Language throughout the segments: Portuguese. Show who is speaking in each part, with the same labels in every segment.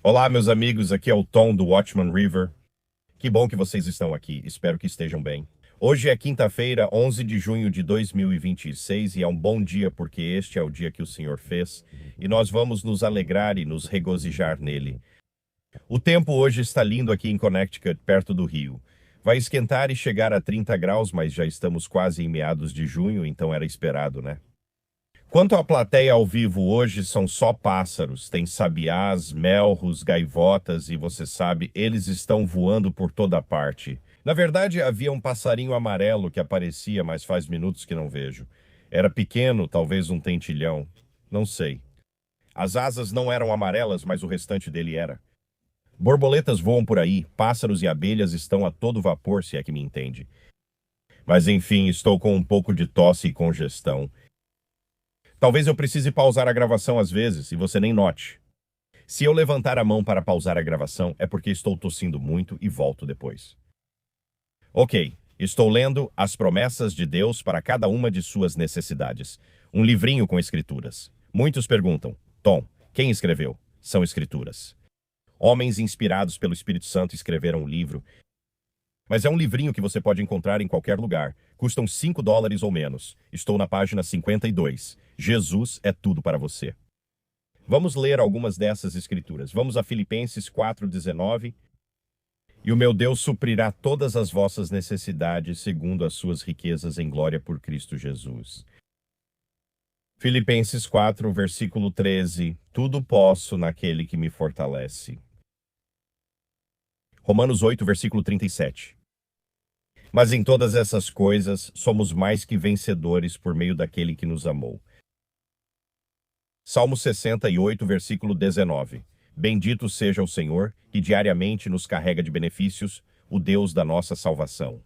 Speaker 1: Olá, meus amigos, aqui é o Tom do Watchman River. Que bom que vocês estão aqui, espero que estejam bem. Hoje é quinta-feira, 11 de junho de 2026 e é um bom dia porque este é o dia que o Senhor fez e nós vamos nos alegrar e nos regozijar nele. O tempo hoje está lindo aqui em Connecticut, perto do Rio. Vai esquentar e chegar a 30 graus, mas já estamos quase em meados de junho, então era esperado, né? Quanto à plateia ao vivo hoje, são só pássaros. Tem sabiás, melros, gaivotas e você sabe, eles estão voando por toda parte. Na verdade, havia um passarinho amarelo que aparecia, mas faz minutos que não vejo. Era pequeno, talvez um tentilhão. Não sei. As asas não eram amarelas, mas o restante dele era. Borboletas voam por aí, pássaros e abelhas estão a todo vapor, se é que me entende. Mas enfim, estou com um pouco de tosse e congestão. Talvez eu precise pausar a gravação às vezes e você nem note. Se eu levantar a mão para pausar a gravação, é porque estou tossindo muito e volto depois. Ok, estou lendo As Promessas de Deus para cada uma de suas necessidades. Um livrinho com escrituras. Muitos perguntam, Tom, quem escreveu? São escrituras. Homens inspirados pelo Espírito Santo escreveram o livro, mas é um livrinho que você pode encontrar em qualquer lugar. Custam $5 ou menos. Estou na página 52. Jesus é tudo para você. Vamos ler algumas dessas escrituras. Vamos a Filipenses 4:19. E o meu Deus suprirá todas as vossas necessidades segundo as suas riquezas em glória por Cristo Jesus. Filipenses 4, versículo 13. Tudo posso naquele que me fortalece. Romanos 8, versículo 37. Mas em todas essas coisas somos mais que vencedores por meio daquele que nos amou. Salmo 68, versículo 19. Bendito seja o Senhor, que diariamente nos carrega de benefícios, o Deus da nossa salvação.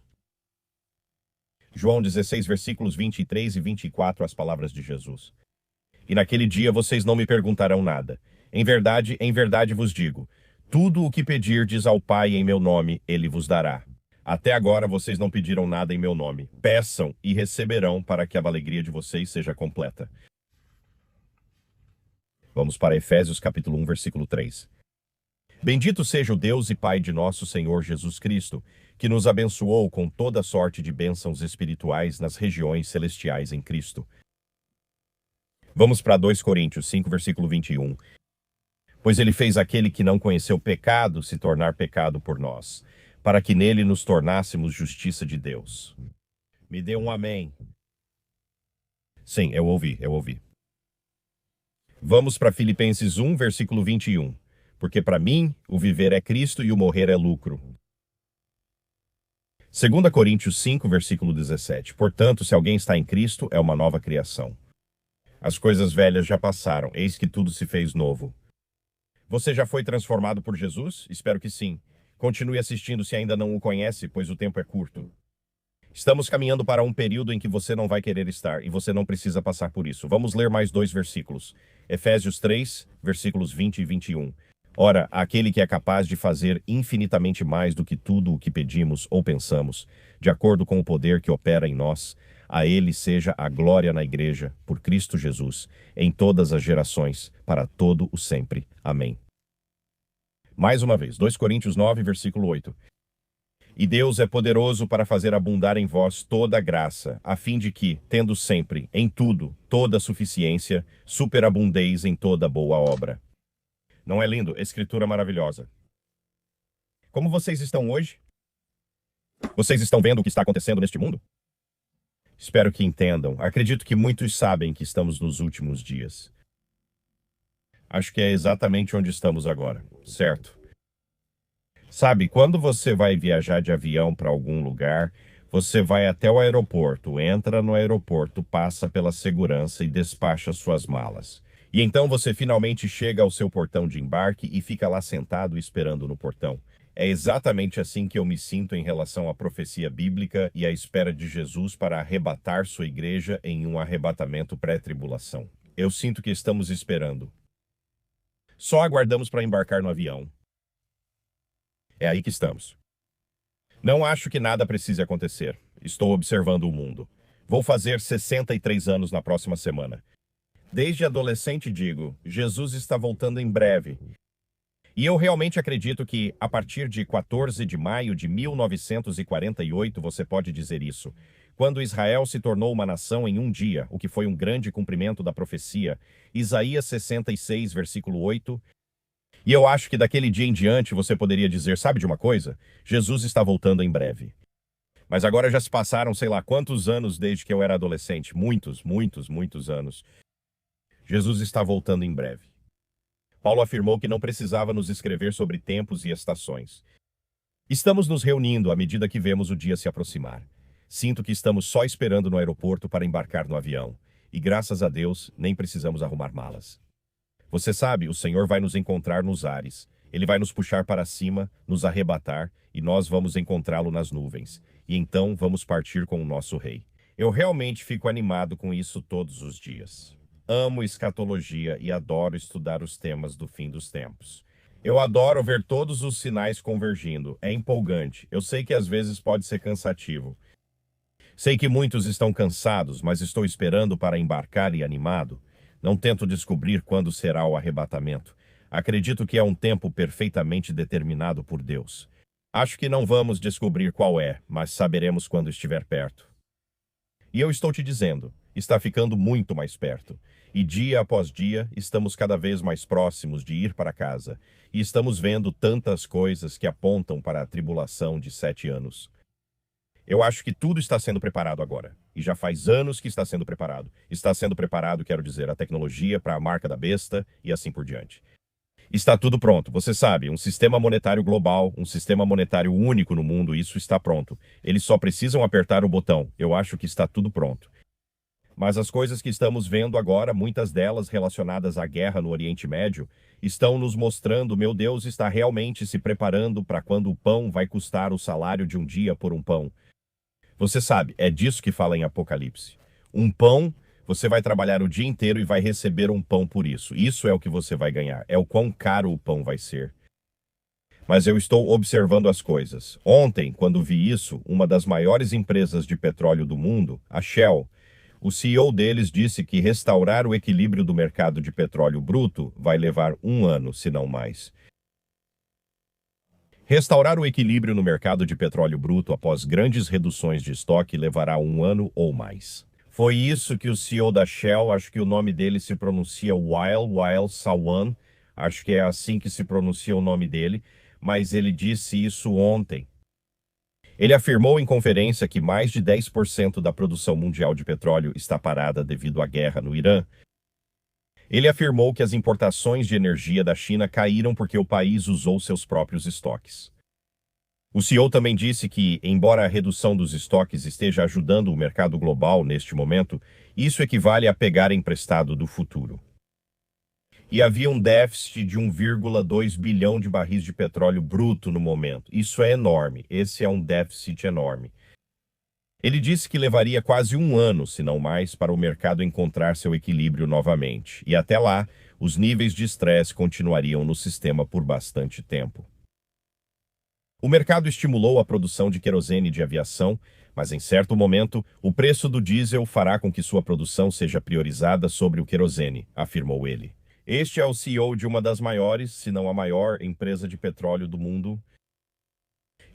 Speaker 1: João 16, versículos 23 e 24, as palavras de Jesus. E naquele dia vocês não me perguntarão nada. Em verdade vos digo, tudo o que pedirdes ao Pai em meu nome, ele vos dará. Até agora vocês não pediram nada em meu nome. Peçam e receberão para que a alegria de vocês seja completa. Vamos para Efésios capítulo 1, versículo 3. Bendito seja o Deus e Pai de nosso Senhor Jesus Cristo, que nos abençoou com toda sorte de bênçãos espirituais nas regiões celestiais em Cristo. Vamos para 2 Coríntios 5, versículo 21. Pois ele fez aquele que não conheceu pecado se tornar pecado por nós, para que nele nos tornássemos justiça de Deus. Me dê um amém. Sim, eu ouvi. Vamos para Filipenses 1, versículo 21. Porque para mim, o viver é Cristo e o morrer é lucro. 2 Coríntios 5, versículo 17. Portanto, se alguém está em Cristo, é uma nova criação. As coisas velhas já passaram, eis que tudo se fez novo. Você já foi transformado por Jesus? Espero que sim. Continue assistindo se ainda não o conhece, pois o tempo é curto. Estamos caminhando para um período em que você não vai querer estar, e você não precisa passar por isso. Vamos ler mais 2 versículos. Efésios 3, versículos 20 e 21. Ora, aquele que é capaz de fazer infinitamente mais do que tudo o que pedimos ou pensamos, de acordo com o poder que opera em nós, a ele seja a glória na igreja, por Cristo Jesus, em todas as gerações, para todo o sempre. Amém. Mais uma vez, 2 Coríntios 9, versículo 8. E Deus é poderoso para fazer abundar em vós toda a graça, a fim de que, tendo sempre, em tudo, toda a suficiência, superabundeis em toda boa obra. Não é lindo? Escritura maravilhosa. Como vocês estão hoje? Vocês estão vendo o que está acontecendo neste mundo? Espero que entendam. Acredito que muitos sabem que estamos nos últimos dias. Acho que é exatamente onde estamos agora, certo? Sabe, quando você vai viajar de avião para algum lugar, você vai até o aeroporto, entra no aeroporto, passa pela segurança e despacha suas malas. E então você finalmente chega ao seu portão de embarque e fica lá sentado esperando no portão. É exatamente assim que eu me sinto em relação à profecia bíblica e à espera de Jesus para arrebatar sua igreja em um arrebatamento pré-tribulação. Eu sinto que estamos esperando. Só aguardamos para embarcar no avião. É aí que estamos. Não acho que nada precise acontecer. Estou observando o mundo. Vou fazer 63 anos na próxima semana. Desde adolescente digo, Jesus está voltando em breve. E eu realmente acredito que, a partir de 14 de maio de 1948, você pode dizer isso. Quando Israel se tornou uma nação em um dia, o que foi um grande cumprimento da profecia, Isaías 66, versículo 8. E eu acho que daquele dia em diante você poderia dizer, sabe de uma coisa? Jesus está voltando em breve. Mas agora já se passaram, sei lá, quantos anos desde que eu era adolescente. Muitos, muitos, muitos anos. Jesus está voltando em breve. Paulo afirmou que não precisava nos escrever sobre tempos e estações. Estamos nos reunindo à medida que vemos o dia se aproximar. Sinto que estamos só esperando no aeroporto para embarcar no avião. E graças a Deus, nem precisamos arrumar malas. Você sabe, o Senhor vai nos encontrar nos ares. Ele vai nos puxar para cima, nos arrebatar, e nós vamos encontrá-lo nas nuvens. E então vamos partir com o nosso Rei. Eu realmente fico animado com isso todos os dias. Amo escatologia e adoro estudar os temas do fim dos tempos. Eu adoro ver todos os sinais convergindo. É empolgante. Eu sei que às vezes pode ser cansativo. Sei que muitos estão cansados, mas estou esperando para embarcar e animado. Não tento descobrir quando será o arrebatamento. Acredito que é um tempo perfeitamente determinado por Deus. Acho que não vamos descobrir qual é, mas saberemos quando estiver perto. E eu estou te dizendo, está ficando muito mais perto. E dia após dia, estamos cada vez mais próximos de ir para casa. E estamos vendo tantas coisas que apontam para a tribulação de 7 anos. Eu acho que tudo está sendo preparado agora. E já faz anos que está sendo preparado. Está sendo preparado, quero dizer, a tecnologia para a marca da besta e assim por diante. Está tudo pronto. Você sabe, um sistema monetário global, um sistema monetário único no mundo, isso está pronto. Eles só precisam apertar o botão. Eu acho que está tudo pronto. Mas as coisas que estamos vendo agora, muitas delas relacionadas à guerra no Oriente Médio, estão nos mostrando, meu Deus está realmente se preparando para quando o pão vai custar o salário de um dia por um pão. Você sabe, é disso que fala em Apocalipse. Um pão, você vai trabalhar o dia inteiro e vai receber um pão por isso. Isso é o que você vai ganhar. É o quão caro o pão vai ser. Mas eu estou observando as coisas. Ontem, quando vi isso, uma das maiores empresas de petróleo do mundo, a Shell, o CEO deles disse que restaurar o equilíbrio do mercado de petróleo bruto vai levar 1 ano, se não mais. Restaurar o equilíbrio no mercado de petróleo bruto após grandes reduções de estoque levará 1 ano ou mais. Foi isso que o CEO da Shell, acho que o nome dele se pronuncia Wael Sawan, acho que é assim que se pronuncia o nome dele, mas ele disse isso ontem. Ele afirmou em conferência que mais de 10% da produção mundial de petróleo está parada devido à guerra no Irã. Ele afirmou que as importações de energia da China caíram porque o país usou seus próprios estoques. O CEO também disse que, embora a redução dos estoques esteja ajudando o mercado global neste momento, isso equivale a pegar emprestado do futuro. E havia um déficit de 1,2 bilhão de barris de petróleo bruto no momento. Isso é enorme. Esse é um déficit enorme. Ele disse que levaria quase 1 ano, se não mais, para o mercado encontrar seu equilíbrio novamente. E até lá, os níveis de estresse continuariam no sistema por bastante tempo. O mercado estimulou a produção de querosene de aviação, mas em certo momento, o preço do diesel fará com que sua produção seja priorizada sobre o querosene, afirmou ele. Este é o CEO de uma das maiores, se não a maior, empresa de petróleo do mundo.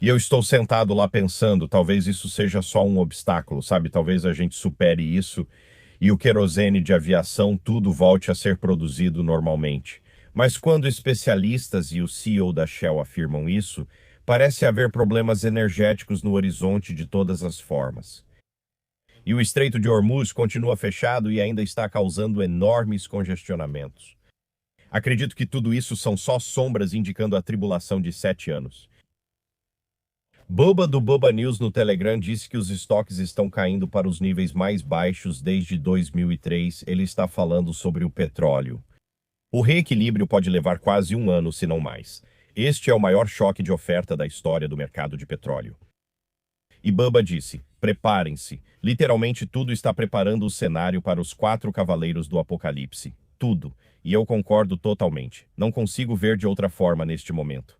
Speaker 1: E eu estou sentado lá pensando, talvez isso seja só um obstáculo, sabe? Talvez a gente supere isso e o querosene de aviação tudo volte a ser produzido normalmente. Mas quando especialistas e o CEO da Shell afirmam isso, parece haver problemas energéticos no horizonte de todas as formas. E o Estreito de Hormuz continua fechado e ainda está causando enormes congestionamentos. Acredito que tudo isso são só sombras indicando a tribulação de 7 anos. Boba do Boba News no Telegram disse que os estoques estão caindo para os níveis mais baixos desde 2003. Ele está falando sobre o petróleo. O reequilíbrio pode levar quase 1 ano, se não mais. Este é o maior choque de oferta da história do mercado de petróleo. E Bubba disse, preparem-se. Literalmente tudo está preparando o cenário para os 4 cavaleiros do Apocalipse. Tudo. E eu concordo totalmente. Não consigo ver de outra forma neste momento.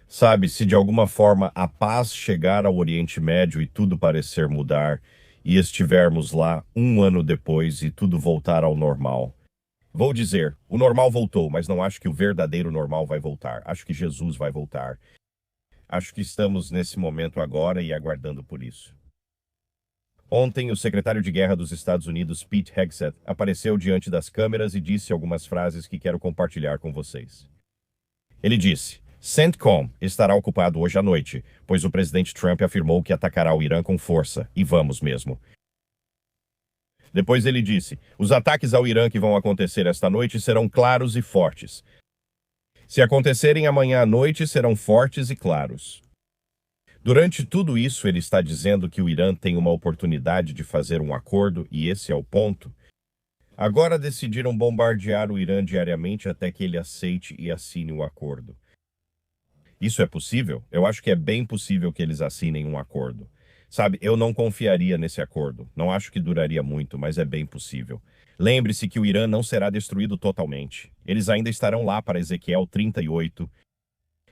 Speaker 1: Sabe, se de alguma forma a paz chegar ao Oriente Médio e tudo parecer mudar, e estivermos lá 1 ano depois e tudo voltar ao normal, Vou dizer, o normal voltou, mas não acho que o verdadeiro normal vai voltar. Acho que Jesus vai voltar. Acho que estamos nesse momento agora e aguardando por isso. Ontem, o secretário de Guerra dos Estados Unidos, Pete Hegseth, apareceu diante das câmeras e disse algumas frases que quero compartilhar com vocês. Ele disse: CENTCOM estará ocupado hoje à noite, pois o presidente Trump afirmou que atacará o Irã com força, e vamos mesmo. Depois ele disse: os ataques ao Irã que vão acontecer esta noite serão claros e fortes. Se acontecerem amanhã à noite, serão fortes e claros. Durante tudo isso, ele está dizendo que o Irã tem uma oportunidade de fazer um acordo, e esse é o ponto. Agora decidiram bombardear o Irã diariamente até que ele aceite e assine o acordo. Isso é possível? Eu acho que é bem possível que eles assinem um acordo. Sabe, eu não confiaria nesse acordo. Não acho que duraria muito, mas é bem possível. Lembre-se que o Irã não será destruído totalmente. Eles ainda estarão lá para Ezequiel 38.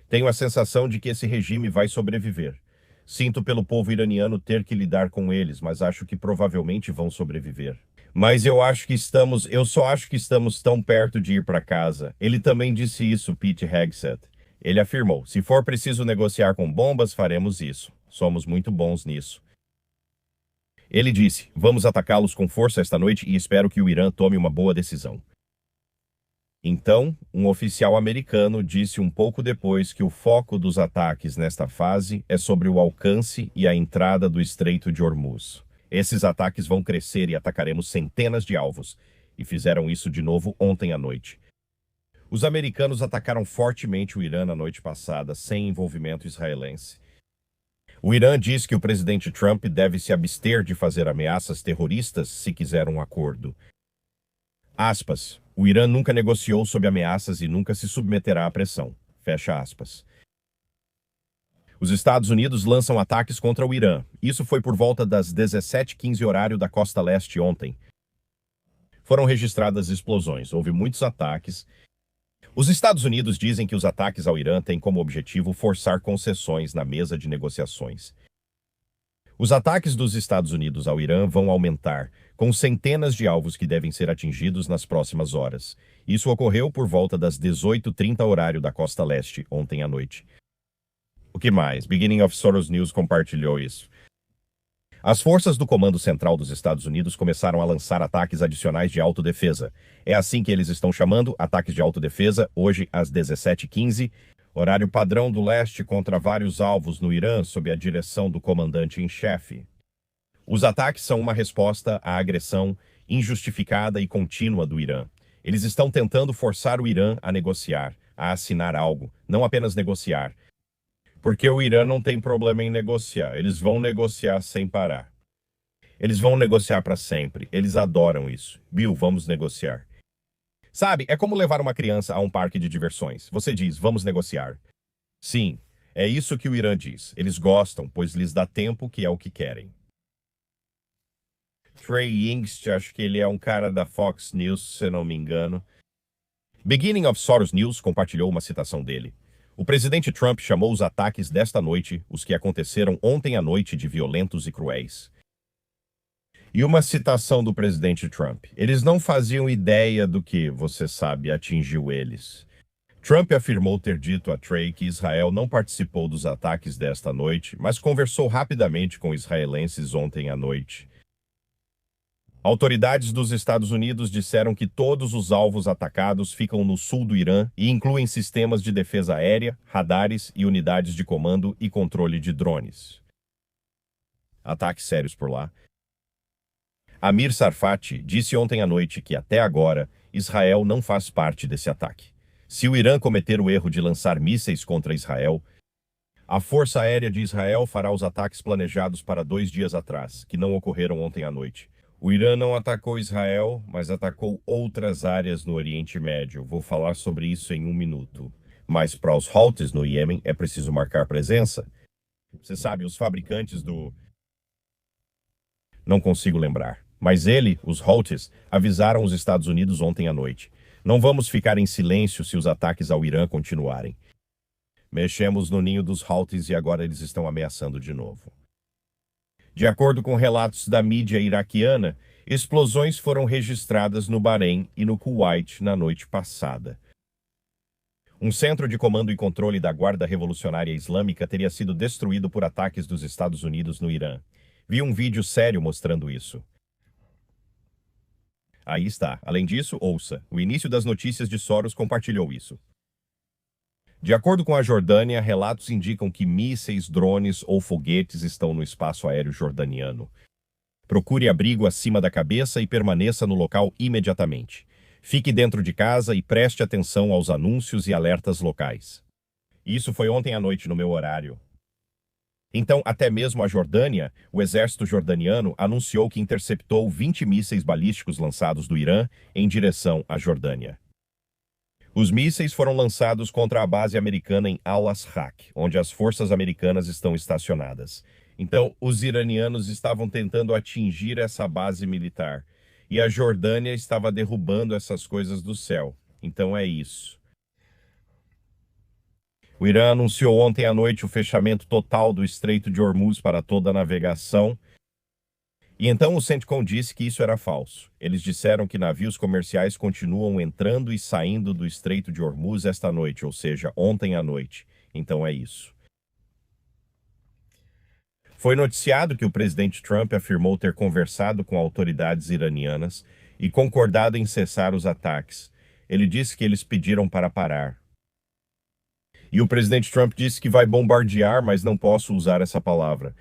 Speaker 1: Tenho a sensação de que esse regime vai sobreviver. Sinto pelo povo iraniano ter que lidar com eles, mas acho que provavelmente vão sobreviver. Mas eu só acho que estamos tão perto de ir para casa. Ele também disse isso, Pete Hegseth. Ele afirmou: se for preciso negociar com bombas, faremos isso. Somos muito bons nisso. Ele disse: vamos atacá-los com força esta noite e espero que o Irã tome uma boa decisão. Então, um oficial americano disse um pouco depois que o foco dos ataques nesta fase é sobre o alcance e a entrada do Estreito de Hormuz. Esses ataques vão crescer e atacaremos centenas de alvos, e fizeram isso de novo ontem à noite. Os americanos atacaram fortemente o Irã na noite passada, sem envolvimento israelense. O Irã diz que o presidente Trump deve se abster de fazer ameaças terroristas se quiser um acordo. Aspas, o Irã nunca negociou sob ameaças e nunca se submeterá à pressão. Fecha aspas. Os Estados Unidos lançam ataques contra o Irã. Isso foi por volta das 17h15 horário da costa leste ontem. Foram registradas explosões, houve muitos ataques. Os Estados Unidos dizem que os ataques ao Irã têm como objetivo forçar concessões na mesa de negociações. Os ataques dos Estados Unidos ao Irã vão aumentar, com centenas de alvos que devem ser atingidos nas próximas horas. Isso ocorreu por volta das 18h30 horário da costa leste, ontem à noite. O que mais? Beginning of Soros News compartilhou isso. As forças do Comando Central dos Estados Unidos começaram a lançar ataques adicionais de autodefesa. É assim que eles estão chamando, ataques de autodefesa, hoje às 17h15, horário padrão do leste, contra vários alvos no Irã, sob a direção do comandante-em-chefe. Os ataques são uma resposta à agressão injustificada e contínua do Irã. Eles estão tentando forçar o Irã a negociar, a assinar algo, não apenas negociar. Porque o Irã não tem problema em negociar. Eles vão negociar sem parar. Eles vão negociar para sempre. Eles adoram isso. Bill, vamos negociar. Sabe, é como levar uma criança a um parque de diversões. Você diz, vamos negociar. Sim, é isso que o Irã diz. Eles gostam, pois lhes dá tempo, que é o que querem. Trey Yingst, acho que ele é um cara da Fox News, se não me engano. Beginning of Soros News compartilhou uma citação dele. O presidente Trump chamou os ataques desta noite, os que aconteceram ontem à noite, de violentos e cruéis. E uma citação do presidente Trump. Eles não faziam ideia do que, você sabe, atingiu eles. Trump afirmou ter dito a Trey que Israel não participou dos ataques desta noite, mas conversou rapidamente com israelenses ontem à noite. Autoridades dos Estados Unidos disseram que todos os alvos atacados ficam no sul do Irã e incluem sistemas de defesa aérea, radares e unidades de comando e controle de drones. Ataques sérios por lá. Amir Sarfati disse ontem à noite que, até agora, Israel não faz parte desse ataque. Se o Irã cometer o erro de lançar mísseis contra Israel, a Força Aérea de Israel fará os ataques planejados para 2 dias atrás, que não ocorreram ontem à noite. O Irã não atacou Israel, mas atacou outras áreas no Oriente Médio. Vou falar sobre isso em 1 minuto. Mas para os Houthis no Iêmen é preciso marcar presença. Você sabe, os fabricantes do... Não consigo lembrar. Mas os Houthis, avisaram os Estados Unidos ontem à noite. Não vamos ficar em silêncio se os ataques ao Irã continuarem. Mexemos no ninho dos Houthis e agora eles estão ameaçando de novo. De acordo com relatos da mídia iraquiana, Explosões foram registradas no Bahrein e no Kuwait na noite passada. Um centro de comando e controle da Guarda Revolucionária Islâmica teria sido destruído por ataques dos Estados Unidos no Irã. Vi um vídeo sério mostrando isso. Aí está. Além disso, ouça. O início das notícias de Soros compartilhou isso. De acordo com a Jordânia, relatos indicam que mísseis, drones ou foguetes estão no espaço aéreo jordaniano. Procure abrigo acima da cabeça e permaneça no local imediatamente. Fique dentro de casa e preste atenção aos anúncios e alertas locais. Isso foi ontem à noite no meu horário. Então, até mesmo a Jordânia, o exército jordaniano anunciou que interceptou 20 mísseis balísticos lançados do Irã em direção à Jordânia. Os mísseis foram lançados contra a base americana em Al-Asraq, onde as forças americanas estão estacionadas. Então, os iranianos estavam tentando atingir essa base militar, e a Jordânia estava derrubando essas coisas do céu. Então é isso. O Irã anunciou ontem à noite o fechamento total do Estreito de Hormuz para toda a navegação. E então o CENTCOM disse que isso era falso. Eles disseram que navios comerciais continuam entrando e saindo do Estreito de Hormuz esta noite, ou seja, ontem à noite. Então é isso. Foi noticiado que o presidente Trump afirmou ter conversado com autoridades iranianas e concordado em cessar os ataques. Ele disse que eles pediram para parar. E o presidente Trump disse que vai bombardear, mas não posso usar essa palavra.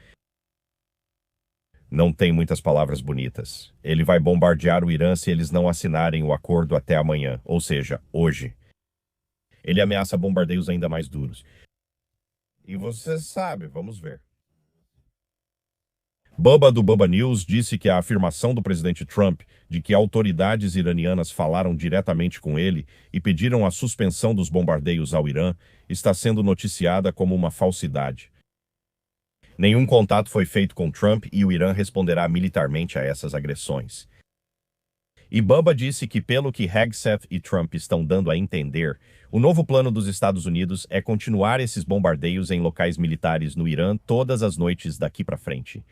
Speaker 1: Não tem muitas palavras bonitas. Ele vai bombardear o Irã se eles não assinarem o acordo até amanhã, ou seja, hoje. Ele ameaça bombardeios ainda mais duros. E você sabe, vamos ver. Bubba do Bubba News disse que a afirmação do presidente Trump de que autoridades iranianas falaram diretamente com ele e pediram a suspensão dos bombardeios ao Irã está sendo noticiada como uma falsidade. Nenhum contato foi feito com Trump e o Irã responderá militarmente a essas agressões. E Bubba disse que, pelo que Hegseth e Trump estão dando a entender, o novo plano dos Estados Unidos é continuar esses bombardeios em locais militares no Irã todas as noites daqui para frente,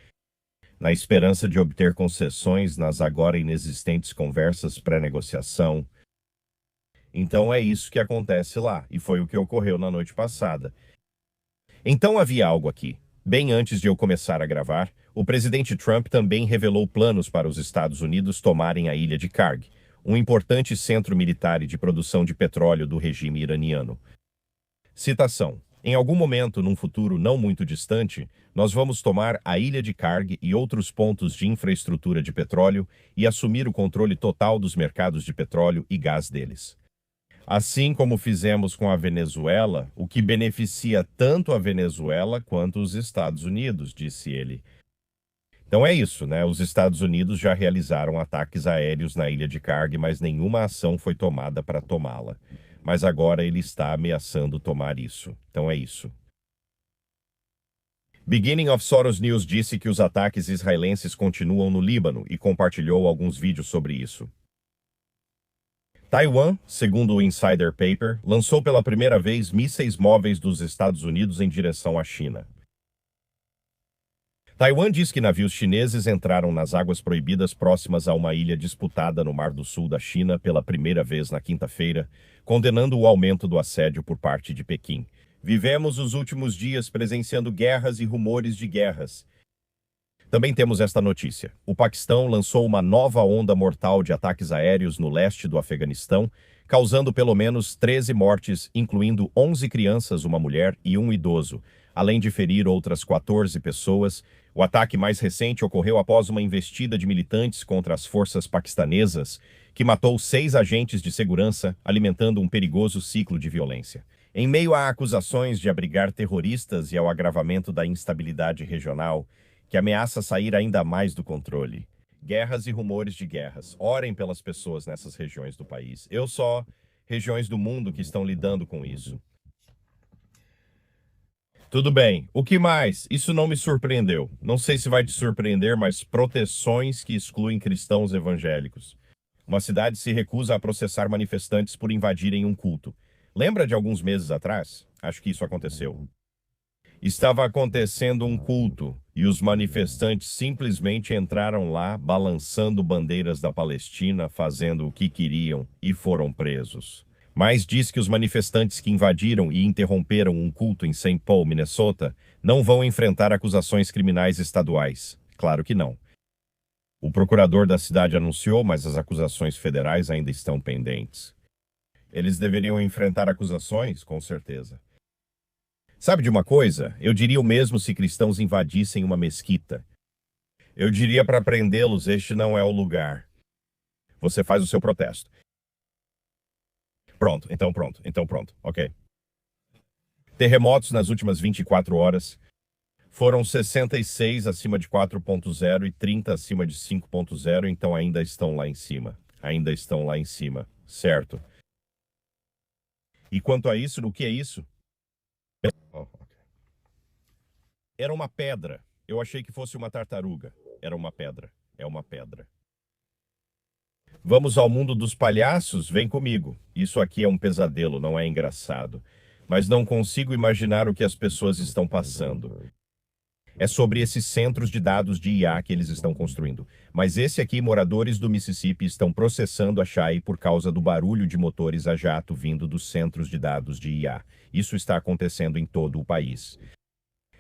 Speaker 1: na esperança de obter concessões nas agora inexistentes conversas pré-negociação. Então é isso que acontece lá, e foi o que ocorreu na noite passada. Então havia algo aqui. Bem antes de eu começar a gravar, o presidente Trump também revelou planos para os Estados Unidos tomarem a ilha de Karg, um importante centro militar e de produção de petróleo do regime iraniano. Citação: em algum momento, num futuro não muito distante, nós vamos tomar a ilha de Karg e outros pontos de infraestrutura de petróleo e assumir o controle total dos mercados de petróleo e gás deles. Assim como fizemos com a Venezuela, o que beneficia tanto a Venezuela quanto os Estados Unidos, disse ele. Então é isso, né? Os Estados Unidos já realizaram ataques aéreos na ilha de Karg, mas nenhuma ação foi tomada para tomá-la. Mas agora ele está ameaçando tomar isso. Então é isso. Beginning of Soros News disse que os ataques israelenses continuam no Líbano e compartilhou alguns vídeos sobre isso. Taiwan, segundo o Insider Paper, lançou pela primeira vez mísseis móveis dos Estados Unidos em direção à China. Taiwan diz que navios chineses entraram nas águas proibidas próximas a uma ilha disputada no Mar do Sul da China pela primeira vez na quinta-feira, condenando o aumento do assédio por parte de Pequim. Vivemos os últimos dias presenciando guerras e rumores de guerras. Também temos esta notícia. O Paquistão lançou uma nova onda mortal de ataques aéreos no leste do Afeganistão, causando pelo menos 13 mortes, incluindo 11 crianças, uma mulher e um idoso, além de ferir outras 14 pessoas. O ataque mais recente ocorreu após uma investida de militantes contra as forças paquistanesas, que matou 6 agentes de segurança, alimentando um perigoso ciclo de violência. Em meio a acusações de abrigar terroristas e ao agravamento da instabilidade regional, que ameaça sair ainda mais do controle. Guerras e rumores de guerras. Orem pelas pessoas nessas regiões do país. Regiões do mundo que estão lidando com isso. Tudo bem. O que mais? Isso não me surpreendeu. Não sei se vai te surpreender, mas proteções que excluem cristãos evangélicos. Uma cidade se recusa a processar manifestantes por invadirem um culto. Lembra de alguns meses atrás? Acho que isso aconteceu. Estava acontecendo um culto e os manifestantes simplesmente entraram lá, balançando bandeiras da Palestina, fazendo o que queriam e foram presos. Mas diz que os manifestantes que invadiram e interromperam um culto em Saint Paul, Minnesota, não vão enfrentar acusações criminais estaduais. Claro que não. O procurador da cidade anunciou, mas as acusações federais ainda estão pendentes. Eles deveriam enfrentar acusações, com certeza. Sabe de uma coisa? Eu diria o mesmo se cristãos invadissem uma mesquita. Eu diria para prendê-los, este não é o lugar. Você faz o seu protesto. Pronto, ok. Terremotos nas últimas 24 horas foram 66 acima de 4.0 e 30 acima de 5.0, então ainda estão lá em cima. Ainda estão lá em cima, certo? E quanto a isso, o que é isso? Era uma pedra. Eu achei que fosse uma tartaruga. Era uma pedra. É uma pedra. Vamos ao mundo dos palhaços? Vem comigo. Isso aqui é um pesadelo, não é engraçado. Mas não consigo imaginar o que as pessoas estão passando. É sobre esses centros de dados de IA que eles estão construindo. Mas esse aqui, moradores do Mississippi estão processando a Chai por causa do barulho de motores a jato vindo dos centros de dados de IA. Isso está acontecendo em todo o país.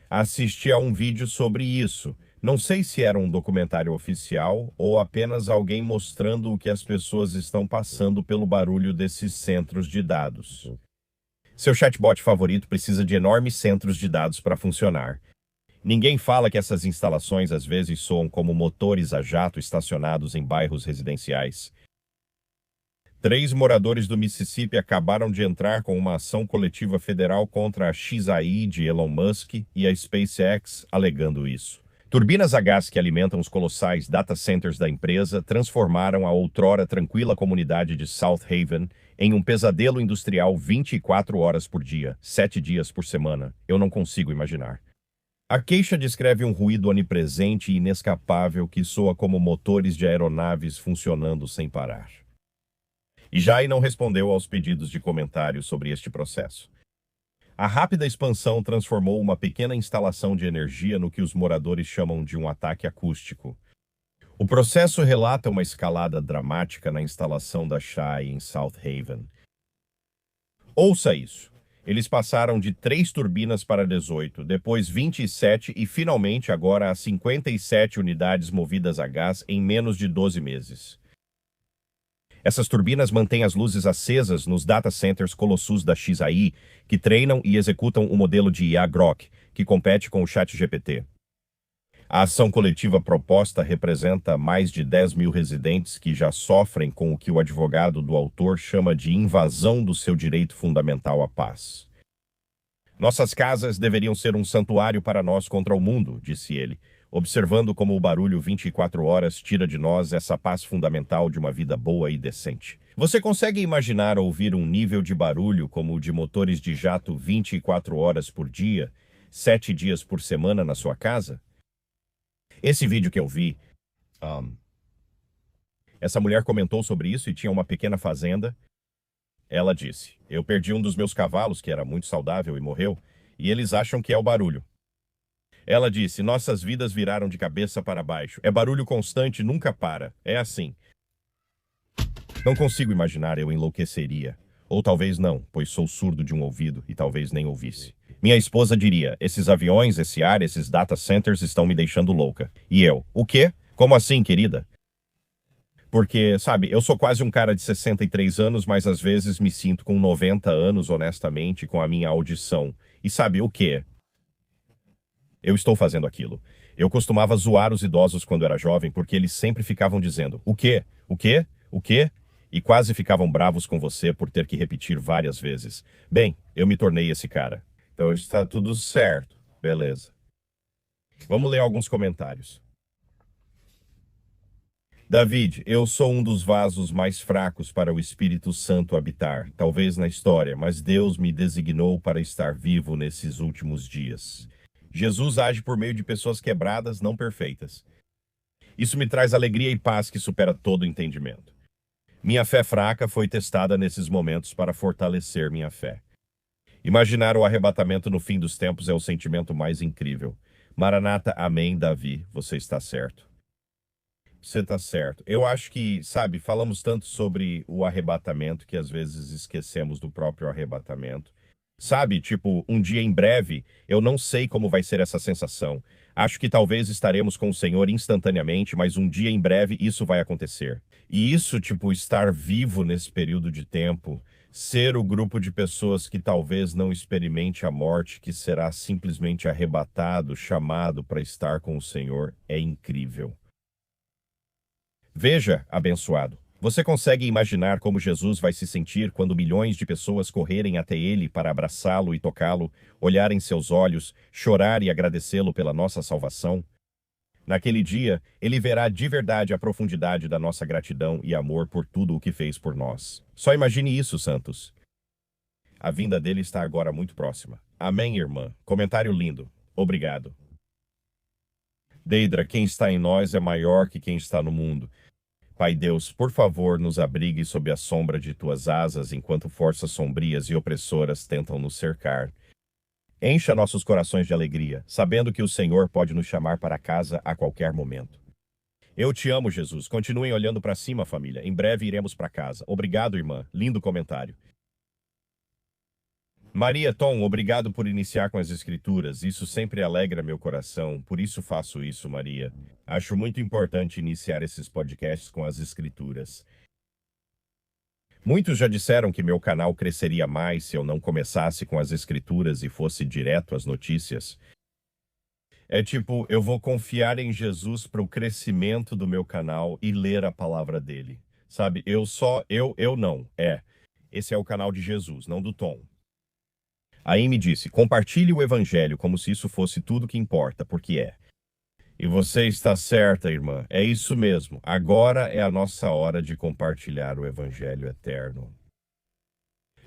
Speaker 1: Assisti a um vídeo sobre isso. Não sei se era um documentário oficial ou apenas alguém mostrando o que as pessoas estão passando pelo barulho desses centros de dados. Seu chatbot favorito precisa de enormes centros de dados para funcionar. Ninguém fala que essas instalações às vezes soam como motores a jato estacionados em bairros residenciais. 3 moradores do Mississippi acabaram de entrar com uma ação coletiva federal contra a XAI de Elon Musk e a SpaceX, alegando isso. Turbinas a gás que alimentam os colossais data centers da empresa transformaram a outrora tranquila comunidade de South Haven em um pesadelo industrial 24 horas por dia, 7 dias por semana. Eu não consigo imaginar. A queixa descreve um ruído onipresente e inescapável que soa como motores de aeronaves funcionando sem parar. E Jai não respondeu aos pedidos de comentários sobre este processo. A rápida expansão transformou uma pequena instalação de energia no que os moradores chamam de um ataque acústico. O processo relata uma escalada dramática na instalação da Chai em South Haven. Ouça isso. Eles passaram de 3 turbinas para 18, depois 27 e finalmente agora há 57 unidades movidas a gás em menos de 12 meses. Essas turbinas mantêm as luzes acesas nos data centers colossus da XAI, que treinam e executam o modelo de IA Grok, que compete com o ChatGPT. A ação coletiva proposta representa mais de 10 mil residentes que já sofrem com o que o advogado do autor chama de invasão do seu direito fundamental à paz. Nossas casas deveriam ser um santuário para nós contra o mundo, disse ele, observando como o barulho 24 horas tira de nós essa paz fundamental de uma vida boa e decente. Você consegue imaginar ouvir um nível de barulho como o de motores de jato 24 horas por dia, 7 dias por semana na sua casa? Esse vídeo que eu vi, essa mulher comentou sobre isso e tinha uma pequena fazenda. Ela disse, eu perdi um dos meus cavalos, que era muito saudável e morreu, e eles acham que é o barulho. Ela disse, nossas vidas viraram de cabeça para baixo. É barulho constante, nunca para. É assim. Não consigo imaginar, eu enlouqueceria. Ou talvez não, pois sou surdo de um ouvido e talvez nem ouvisse. Minha esposa diria, esses aviões, esse ar, esses data centers estão me deixando louca. E eu, o quê? Como assim, querida? Porque, sabe, eu sou quase um cara de 63 anos, mas às vezes me sinto com 90 anos, honestamente, com a minha audição. E sabe o quê? Eu estou fazendo aquilo. Eu costumava zoar os idosos quando era jovem, porque eles sempre ficavam dizendo, o quê? O quê? O quê? E quase ficavam bravos com você por ter que repetir várias vezes. Bem, eu me tornei esse cara. Então está tudo certo. Beleza. Vamos ler alguns comentários. David, eu sou um dos vasos mais fracos para o Espírito Santo habitar, talvez na história, mas Deus me designou para estar vivo nesses últimos dias. Jesus age por meio de pessoas quebradas, não perfeitas. Isso me traz alegria e paz que supera todo entendimento. Minha fé fraca foi testada nesses momentos para fortalecer minha fé. Imaginar o arrebatamento no fim dos tempos é o sentimento mais incrível. Maranata, amém, Davi, você está certo. Você está certo. Eu acho que, sabe, falamos tanto sobre o arrebatamento que às vezes esquecemos do próprio arrebatamento. Sabe, tipo, um dia em breve, eu não sei como vai ser essa sensação. Acho que talvez estaremos com o Senhor instantaneamente, mas um dia em breve isso vai acontecer. E isso, tipo, estar vivo nesse período de tempo, ser o grupo de pessoas que talvez não experimente a morte, que será simplesmente arrebatado, chamado para estar com o Senhor, é incrível. Veja, abençoado, você consegue imaginar como Jesus vai se sentir quando milhões de pessoas correrem até ele para abraçá-lo e tocá-lo, olhar em seus olhos, chorar e agradecê-lo pela nossa salvação? Naquele dia, ele verá de verdade a profundidade da nossa gratidão e amor por tudo o que fez por nós. Só imagine isso, santos. A vinda dele está agora muito próxima. Amém, irmã. Comentário lindo. Obrigado. Deidra, quem está em nós é maior que quem está no mundo. Pai Deus, por favor, nos abrigue sob a sombra de tuas asas enquanto forças sombrias e opressoras tentam nos cercar. Encha nossos corações de alegria, sabendo que o Senhor pode nos chamar para casa a qualquer momento. Eu te amo, Jesus. Continuem olhando para cima, família. Em breve iremos para casa. Obrigado, irmã. Lindo comentário. Maria Tom, obrigado por iniciar com as escrituras. Isso sempre alegra meu coração, por isso faço isso, Maria. Acho muito importante iniciar esses podcasts com as escrituras. Muitos já disseram que meu canal cresceria mais se eu não começasse com as escrituras e fosse direto às notícias. É tipo, eu vou confiar em Jesus para o crescimento do meu canal e ler a palavra dele. Sabe, eu não. Esse é o canal de Jesus, não do Tom. A Amy disse, compartilhe o evangelho como se isso fosse tudo que importa, porque é. E você está certa, irmã. É isso mesmo. Agora é a nossa hora de compartilhar o evangelho eterno.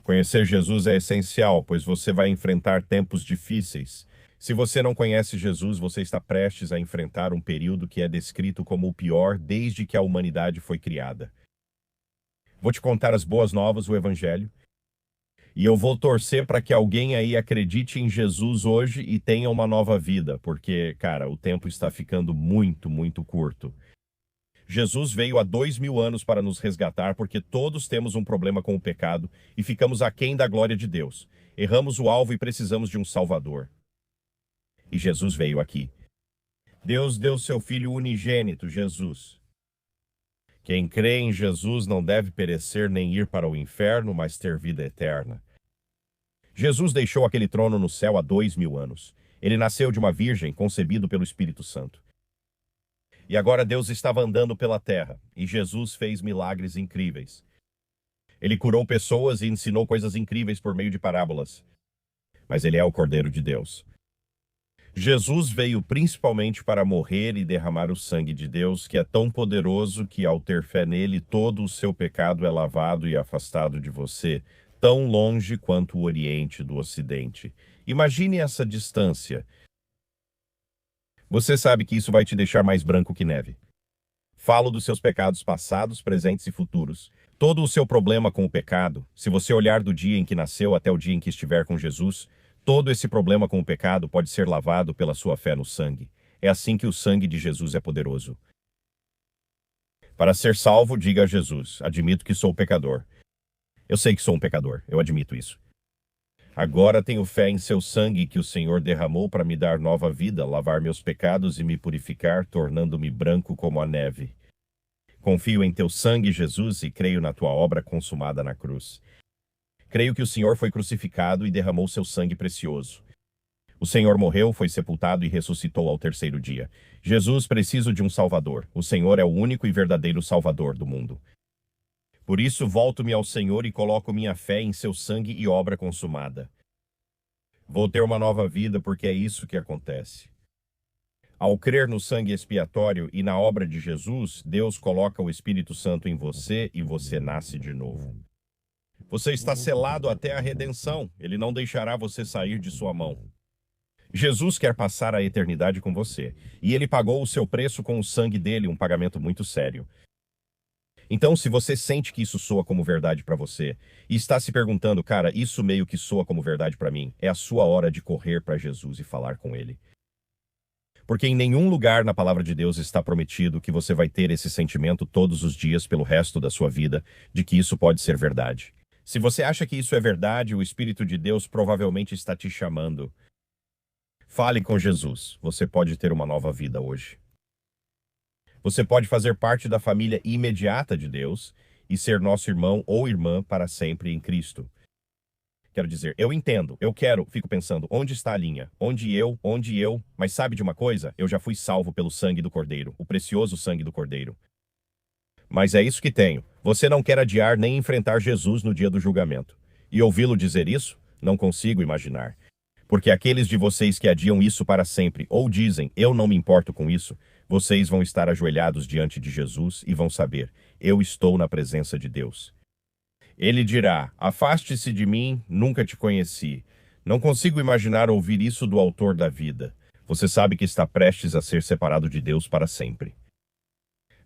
Speaker 1: Conhecer Jesus é essencial, pois você vai enfrentar tempos difíceis. Se você não conhece Jesus, você está prestes a enfrentar um período que é descrito como o pior desde que a humanidade foi criada. Vou te contar as boas novas, o evangelho. E eu vou torcer para que alguém aí acredite em Jesus hoje e tenha uma nova vida, porque, cara, o tempo está ficando muito, muito curto. Jesus veio há 2000 anos para nos resgatar, porque todos temos um problema com o pecado e ficamos aquém da glória de Deus. Erramos o alvo e precisamos de um Salvador. E Jesus veio aqui. Deus deu seu Filho unigênito, Jesus. Quem crê em Jesus não deve perecer nem ir para o inferno, mas ter vida eterna. Jesus deixou aquele trono no céu há 2000 anos. Ele nasceu de uma virgem, concebido pelo Espírito Santo. E agora Deus estava andando pela terra, e Jesus fez milagres incríveis. Ele curou pessoas e ensinou coisas incríveis por meio de parábolas. Mas ele é o Cordeiro de Deus. Jesus veio principalmente para morrer e derramar o sangue de Deus, que é tão poderoso que, ao ter fé nele, todo o seu pecado é lavado e afastado de você, tão longe quanto o Oriente do Ocidente. Imagine essa distância. Você sabe que isso vai te deixar mais branco que neve. Falo dos seus pecados passados, presentes e futuros. Todo o seu problema com o pecado, se você olhar do dia em que nasceu até o dia em que estiver com Jesus, todo esse problema com o pecado pode ser lavado pela sua fé no sangue. É assim que o sangue de Jesus é poderoso. Para ser salvo, diga a Jesus, admito que sou pecador. Eu sei que sou um pecador, eu admito isso. Agora tenho fé em seu sangue que o Senhor derramou para me dar nova vida, lavar meus pecados e me purificar, tornando-me branco como a neve. Confio em teu sangue, Jesus, e creio na tua obra consumada na cruz. Creio que o Senhor foi crucificado e derramou seu sangue precioso. O Senhor morreu, foi sepultado e ressuscitou ao terceiro dia. Jesus, preciso de um Salvador. O Senhor é o único e verdadeiro Salvador do mundo. Por isso, volto-me ao Senhor e coloco minha fé em seu sangue e obra consumada. Vou ter uma nova vida porque é isso que acontece. Ao crer no sangue expiatório e na obra de Jesus, Deus coloca o Espírito Santo em você e você nasce de novo. Você está selado até a redenção. Ele não deixará você sair de sua mão. Jesus quer passar a eternidade com você, e ele pagou o seu preço com o sangue dele, um pagamento muito sério. Então, se você sente que isso soa como verdade para você e está se perguntando, cara, isso meio que soa como verdade para mim, é a sua hora de correr para Jesus e falar com ele. Porque em nenhum lugar na palavra de Deus está prometido que você vai ter esse sentimento todos os dias pelo resto da sua vida de que isso pode ser verdade. Se você acha que isso é verdade, o Espírito de Deus provavelmente está te chamando. Fale com Jesus. Você pode ter uma nova vida hoje. Você pode fazer parte da família imediata de Deus e ser nosso irmão ou irmã para sempre em Cristo. Quero dizer, eu entendo, eu quero, fico pensando, onde está a linha? Onde eu, mas sabe de uma coisa? Eu já fui salvo pelo sangue do Cordeiro, o precioso sangue do Cordeiro. Mas é isso que tenho. Você não quer adiar nem enfrentar Jesus no dia do julgamento. E ouvi-lo dizer isso? Não consigo imaginar. Porque aqueles de vocês que adiam isso para sempre, ou dizem, eu não me importo com isso, vocês vão estar ajoelhados diante de Jesus e vão saber, eu estou na presença de Deus. Ele dirá, afaste-se de mim, nunca te conheci. Não consigo imaginar ouvir isso do autor da vida. Você sabe que está prestes a ser separado de Deus para sempre.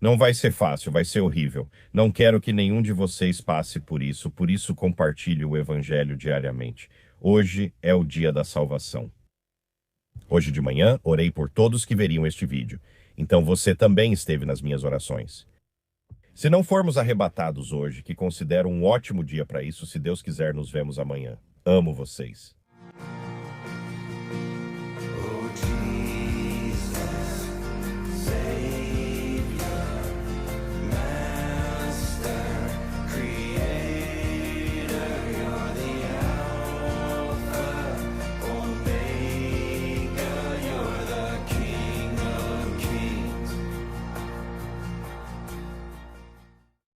Speaker 1: Não vai ser fácil, vai ser horrível. Não quero que nenhum de vocês passe por isso compartilhe o Evangelho diariamente. Hoje é o dia da salvação. Hoje de manhã, orei por todos que veriam este vídeo. Então você também esteve nas minhas orações. Se não formos arrebatados hoje, que considero um ótimo dia para isso, se Deus quiser, nos vemos amanhã. Amo vocês.